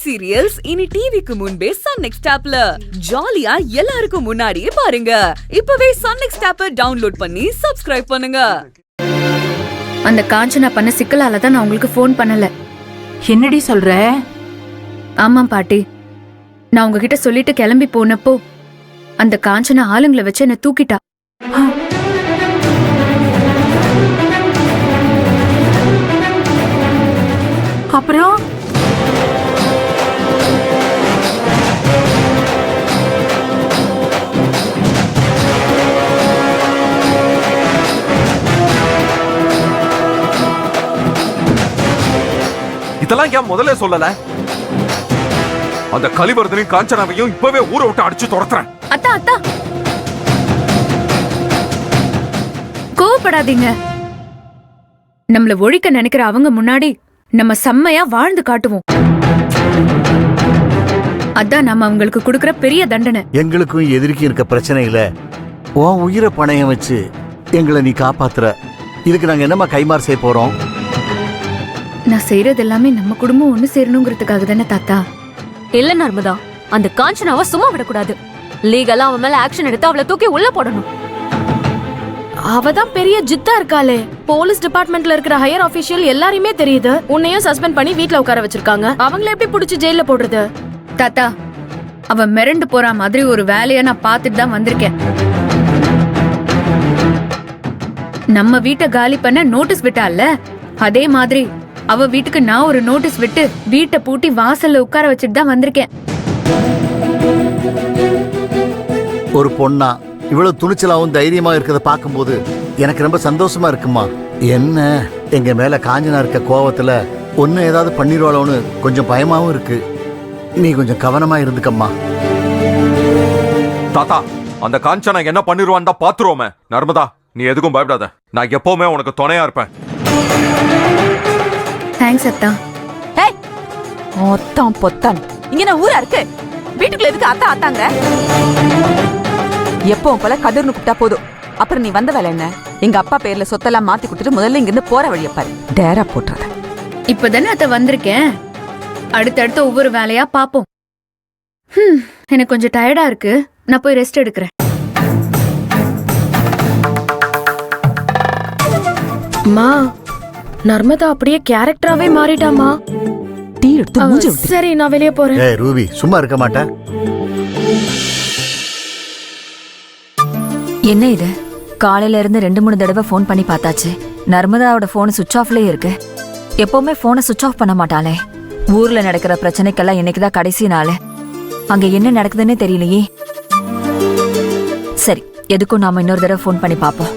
Web serials இனி டிவிக்கு முன்பே சன் நெக்ஸ்ட் ஆப்ல ஜாலியா எல்லாருக்கும் முன்னாடியே பாருங்க. இப்பவே சன் நெக்ஸ்ட் ஆப்பை டவுன்லோட் பண்ணி சப்ஸ்கிரைப் பண்ணுங்க. அந்த காஞ்சனா பண்ண சிக்கலால தான் நான் உங்களுக்கு ஃபோன் பண்ணல. என்னடி சொல்ற? ஆமாம் பாட்டி, நான் உங்ககிட்ட சொல்லிட்டு கிளம்பி போனப்போ அந்த காஞ்சனா ஆளுங்களை வச்சு என்ன தூக்கிட்டா. அப்புறம் இதெல்லாம் ஏன் முதல்ல சொல்லல? அந்த கலிவர்தனையும் காஞ்சனாவையும் இப்பவே ஊரை விட்டு அடிச்சு துரத்துறேன். அத்தா அத்தா, கோவப்படாதீங்க. நம்மள ஒழிக்க நினைக்கிற அவங்க முன்னாடி நம்ம செம்மையா வாழ்ந்து காட்டுவோம். அதான் நம்ம அவங்களுக்கு கொடுக்கற பெரிய தண்டனை. எங்களுக்கும் எதிர்க்கும் இருக்க பிரச்சனை இல்ல, உன் உயிரை பணையம் வச்சு எங்களை நீ காப்பாத்துற. இதுக்கு நாங்க என்னமா கைமாறு செய்ய போறோம்? நான் செய்யறது எல்லாமே நம்ம குடும்பம் ஒண்ணு சேரணுங்கிறதுக்காக தானே தாத்தா. இல்ல நர்மதா, அந்த காஞ்சனாவை சும்மா விடக்கூடாது. லீகலா அவன் மேல ஆக்ஷன் எடுத்து அவளை தூக்கி உள்ள போடணும். அவதான் பெரிய ஜித்தா இருக்காளே. போலீஸ் டிபார்ட்மெண்ட்ல இருக்கிற ஹையர் ஆபீஷியல் எல்லாரையுமே தெரியுது. உன்னையும் சஸ்பெண்ட் பண்ணி வீட்ல உட்கார வச்சிருக்காங்க. அவங்கள எப்படி புடிச்சு ஜெயில போடுறது? தாத்தா, அவன் மிரண்டு போற மாதிரி ஒரு வேலைய நான் பார்த்துட்டு தான் வந்திருக்கேன். நம்ம வீட்டை காலி பண்ண நோட்டீஸ் விட்டால, அதே மாதிரி அவ வீட்டுக்கு நான் ஒரு நோட்டீஸ் விட்டு வீட்டை பூட்டி வாசல்ல உட்கார வச்சுட்டு தான் வந்திருக்கேன். ஒரு பொண்ணா இவ்வளவு துணிச்சலாவும் தைரியமா இருக்கிறத பார்க்கும்போது எனக்கு ரொம்ப சந்தோஷமா இருக்குமா. என்ன எங்க மேல காஞ்சனா இருக்க கோவத்துல ஒன்னு ஏதாவது பண்ணிடுவாளோன்னு கொஞ்சம் பயமாவும் இருக்கு. நீ கொஞ்சம் கவனமா இருந்துக்கம்மா. தாத்தா, அந்த காஞ்சனா என்ன பண்ணிருவான் தான் பாத்துருவோமே. நர்மதா, நீ எதுக்கும் பயப்படாத. நான் எப்பவுமே உனக்கு துணையா இருப்பேன். தேங்க்ஸ் அத்தா. ஏய், மொத்தம் பொத்தான் இங்க நான் ஊரா இருக்கு. வீட்டுக்குள்ள எதுக்கு அத்தா அத்தாங்க? எப்பவும் போல கதிர்னு கூப்பிட்டா போதும். அப்புறம் நீ வந்த வேலை என்ன? எங்க அப்பா பேர்ல சொத்தெல்லாம் மாத்தி கொடுத்துட்டு முதல்ல இங்க இருந்து போற வழிய பாரு. டேரா போட்டுறத. இப்பதானே அத்த வந்திருக்கேன். அடுத்தடுத்து ஒவ்வொரு வேலையா பாப்போம். எனக்கு கொஞ்சம் டயர்டா இருக்கு, நான் போய் ரெஸ்ட் எடுக்கிறேன். அம்மா, நர்மதா அப்படியே கேரக்டராவே மாறிட்டாமா. டீ எடுத்து மூஞ்சி ஊத்து. சரி, நான் வெளியே போறேன். ஏய் ரூபி, சும்மா இருக்க மாட்டேன். என்ன இது? காலையில இருந்து 2-3 தடவை போன் பண்ணி பார்த்தாச்சு. நர்மதாவோட போன் சுவிட்ச் ஆஃப்லயே இருக்கு. எப்பவுமே போனை சுவிட்ச் ஆஃப் பண்ண மாட்டாளே. ஊர்ல நடக்கிற பிரச்சனைக்கெல்லாம் இன்னைக்குதான் கடைசி நாள். அங்க என்ன நடக்குதுன்னே தெரியலையே. சரி, எதுக்கும் நாம இன்னொரு தடவை போன் பண்ணி பாப்போம்.